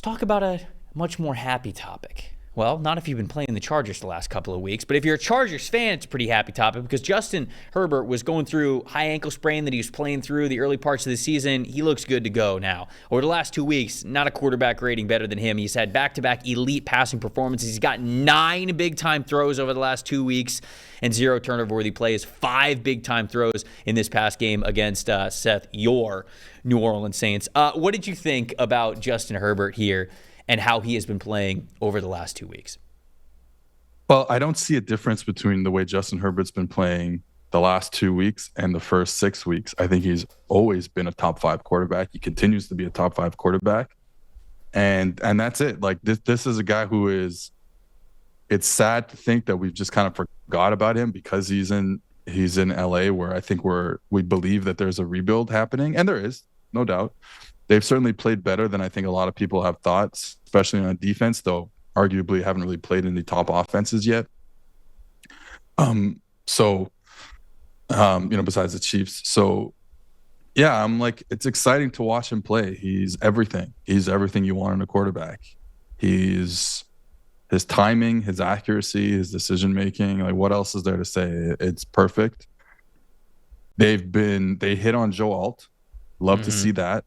Let's talk about a much more happy topic. Well, not if you've been playing the Chargers the last couple of weeks, but if you're a Chargers fan, it's a pretty happy topic because Justin Herbert was going through high ankle sprain that he was playing through the early parts of the season. He looks good to go now. Over the last 2 weeks, not a quarterback rating better than him. He's had back-to-back elite passing performances. He's got 9 big-time throws over the last 2 weeks and 0 turnover-worthy plays, 5 big-time throws in this past game against Seth, your New Orleans Saints. What did you think about Justin Herbert here and how he has been playing over the last 2 weeks? Well, I don't see a difference between the way Justin Herbert's been playing the last 2 weeks and the first 6 weeks. I think he's always been a top 5 quarterback. He continues to be a top 5 quarterback. And that's it. Like this is a guy who is, it's sad to think that we've just kind of forgot about him because he's in LA, where I think we believe that there's a rebuild happening, and there is, no doubt. They've certainly played better than I think a lot of people have thought, especially on defense, though arguably haven't really played in the top offenses yet. Besides the Chiefs. So, yeah, I'm like, it's exciting to watch him play. He's everything. He's everything you want in a quarterback. His timing, his accuracy, his decision-making, like what else is there to say? It's perfect. They hit on Joe Alt. Love to see that.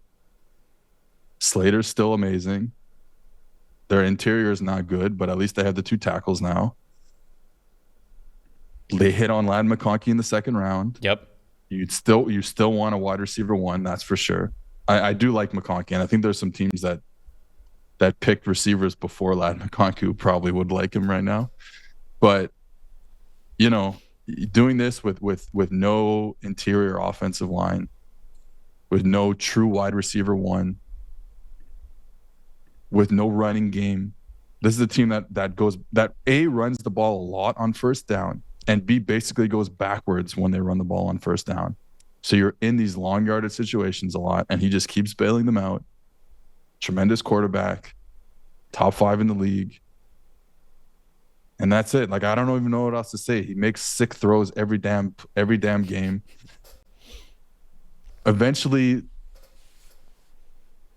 Slater's still amazing. Their interior is not good, but at least they have the 2 tackles now. They hit on Ladd McConkey in the second round. Yep. You still want a wide receiver 1, that's for sure. I do like McConkey, and I think there's some teams that picked receivers before Ladd McConkey who probably would like him right now. But doing this with no interior offensive line, with no true wide receiver 1, with no running game. This is a team that A, runs the ball a lot on first down, and B, basically goes backwards when they run the ball on first down. So you're in these long yarded situations a lot, and he just keeps bailing them out. Tremendous quarterback, top 5 in the league. And that's it. Like, I don't even know what else to say. He makes sick throws every damn game. Eventually,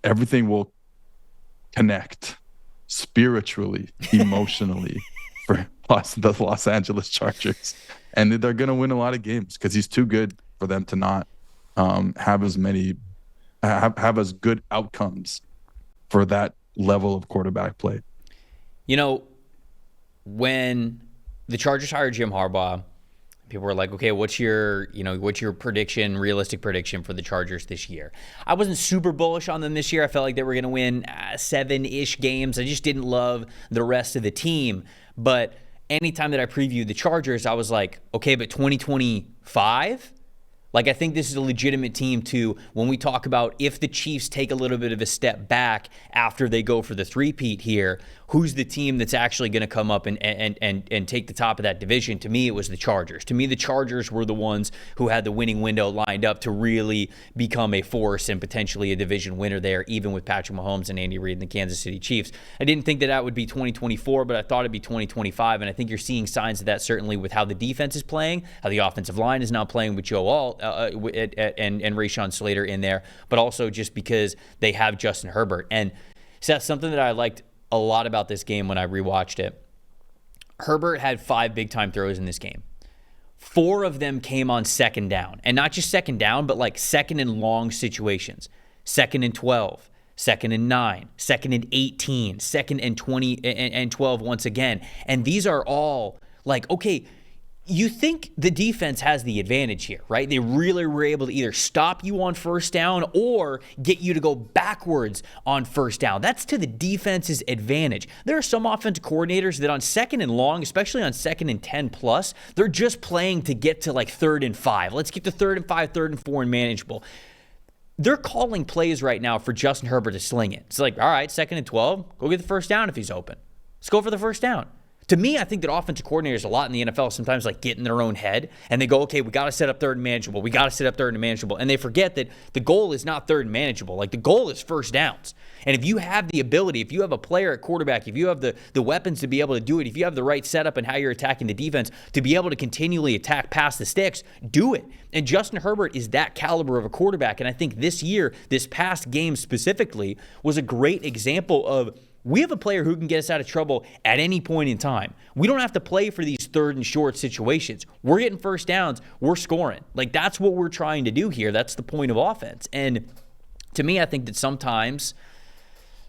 everything will connect spiritually, emotionally for the Los Angeles Chargers, and they're going to win a lot of games because he's too good for them to not have as good outcomes for that level of quarterback play. When the Chargers hired Jim Harbaugh, people were like, okay, what's your prediction, realistic prediction for the Chargers this year? I wasn't super bullish on them this year. I felt like they were going to win 7-ish games. I just didn't love the rest of the team. But anytime that I previewed the Chargers, I was like, okay, but 2025? Like, I think this is a legitimate team too. When we talk about if the Chiefs take a little bit of a step back after they go for the three-peat here, who's the team that's actually going to come up and take the top of that division? To me, it was the Chargers. To me, the Chargers were the ones who had the winning window lined up to really become a force and potentially a division winner there, even with Patrick Mahomes and Andy Reid and the Kansas City Chiefs. I didn't think that would be 2024, but I thought it'd be 2025, and I think you're seeing signs of that certainly with how the defense is playing, how the offensive line is now playing with Joe Alt and Rashawn Slater in there, but also just because they have Justin Herbert. And Seth, something that I liked a lot about this game when I rewatched it, Herbert had 5 big-time throws in this game. 4 of them came on second down. And not just second down, but like second and long situations. 2nd and 12, 2nd and 9, 2nd and 18, 2nd and 20 and 12 once again. And these are all like, okay, you think the defense has the advantage here, right? They really were able to either stop you on first down or get you to go backwards on first down. That's to the defense's advantage. There are some offensive coordinators that on 2nd and long, especially on 2nd and 10 plus, they're just playing to get to like 3rd and 5. Let's get to 3rd and 5, 3rd and 4 and manageable. They're calling plays right now for Justin Herbert to sling it. It's like, all right, 2nd and 12, go get the first down if he's open. Let's go for the first down. To me, I think that offensive coordinators a lot in the NFL sometimes like get in their own head and they go, okay, we got to set up third and manageable. We got to set up third and manageable. And they forget that the goal is not third and manageable. Like the goal is first downs. And if you have the ability, if you have a player at quarterback, if you have the weapons to be able to do it, if you have the right setup and how you're attacking the defense to be able to continually attack past the sticks, do it. And Justin Herbert is that caliber of a quarterback. And I think this year, this past game specifically, was a great example of we have a player who can get us out of trouble at any point in time. We don't have to play for these third and short situations. We're getting first downs. We're scoring. Like, that's what we're trying to do here. That's the point of offense. And to me, I think that sometimes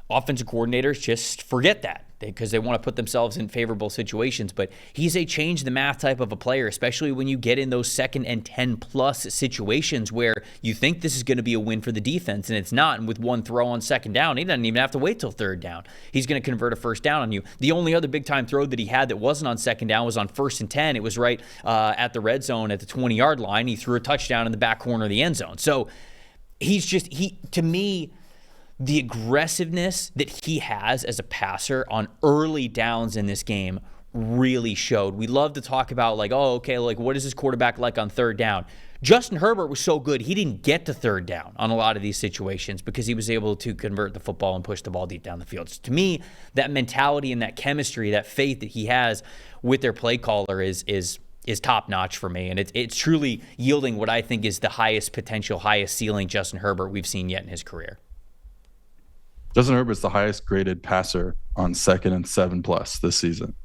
offensive coordinators just forget that because they want to put themselves in favorable situations. But he's a change the math type of a player, especially when you get in those 2nd and 10+ situations where you think this is going to be a win for the defense and it's not. And with one throw on 2nd down, he doesn't even have to wait till 3rd down. He's going to convert a first down on you. The only other big time throw that he had that wasn't on 2nd down was on 1st and 10. It was right at the red zone at the 20-yard line. He threw a touchdown in the back corner of the end zone. So to me, the aggressiveness that he has as a passer on early downs in this game really showed. We love to talk about like, oh, okay, like what is his quarterback like on 3rd down? Justin Herbert was so good, he didn't get to 3rd down on a lot of these situations because he was able to convert the football and push the ball deep down the field. So to me, that mentality and that chemistry, that faith that he has with their play caller is top notch for me. And it's truly yielding what I think is the highest potential, highest ceiling Justin Herbert we've seen yet in his career. Justin Herbert's the highest graded passer on 2nd and 7+ this season.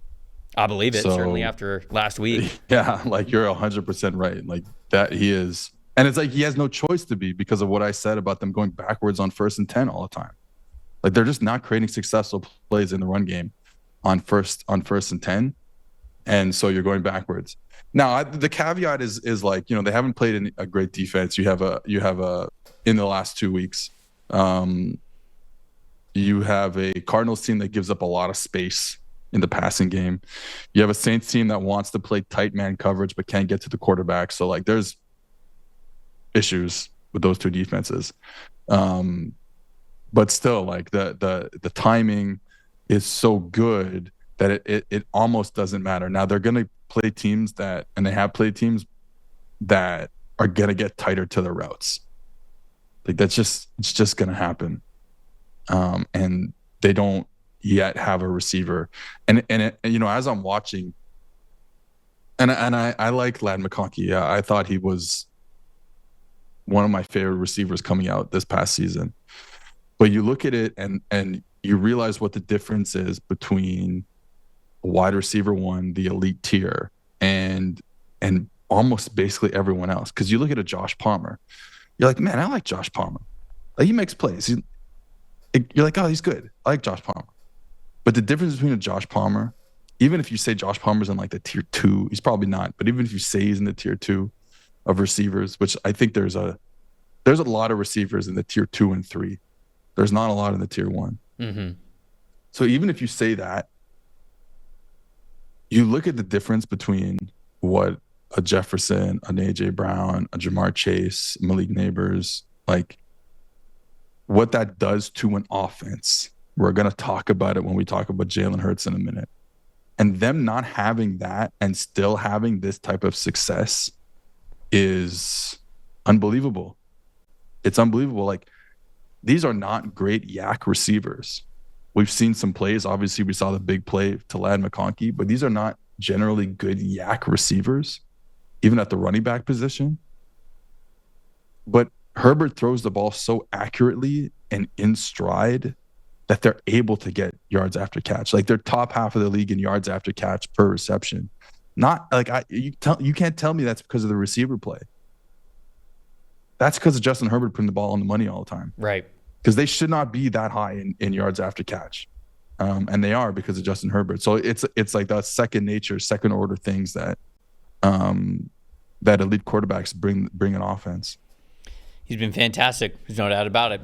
I believe it, certainly after last week. Yeah, like you're 100% right. Like that he is. And it's like he has no choice to be because of what I said about them going backwards on 1st and 10 all the time. Like they're just not creating successful plays in the run game on first and 10. And so you're going backwards. Now, the caveat is like, they haven't played a great defense. You have a in the last 2 weeks. You have a Cardinals team that gives up a lot of space in the passing game. You have a Saints team that wants to play tight man coverage but can't get to the quarterback. So like there's issues with those two defenses. But still, like the timing is so good that it almost doesn't matter. Now they're going to play teams and they have played teams that are going to get tighter to their routes. Like it's just going to happen. And they don't yet have a receiver. And as I'm watching, and I like Ladd McConkey. Yeah, I thought he was one of my favorite receivers coming out this past season. But you look at it and you realize what the difference is between a wide receiver one, the elite tier, and almost basically everyone else. Because you look at a Josh Palmer, you're like, man, I like Josh Palmer. Like he makes plays. You're like, oh, he's good. I like Josh Palmer. But the difference between a Josh Palmer, even if you say Josh Palmer's in like the tier 2, he's probably not. But even if you say he's in the tier 2 of receivers, which I think there's a lot of receivers in the tier 2 and 3. There's not a lot in the tier 1. Mm-hmm. So even if you say that, you look at the difference between what a Jefferson, an A.J. Brown, a Jamar Chase, Malik Neighbors, like what that does to an offense. We're going to talk about it when we talk about Jalen Hurts in a minute. And them not having that and still having this type of success is unbelievable. It's unbelievable. Like, these are not great yak receivers. We've seen some plays. Obviously, we saw the big play to Ladd McConkey, but these are not generally good yak receivers, even at the running back position. But Herbert throws the ball so accurately and in stride that they're able to get yards after catch. Like they're top half of the league in yards after catch per reception. Not like you can't tell me that's because of the receiver play. That's because of Justin Herbert putting the ball on the money all the time. Right. Because they should not be that high in yards after catch. And they are because of Justin Herbert. So it's like that second nature, second order things that that elite quarterbacks bring an offense. He's been fantastic. There's no doubt about it.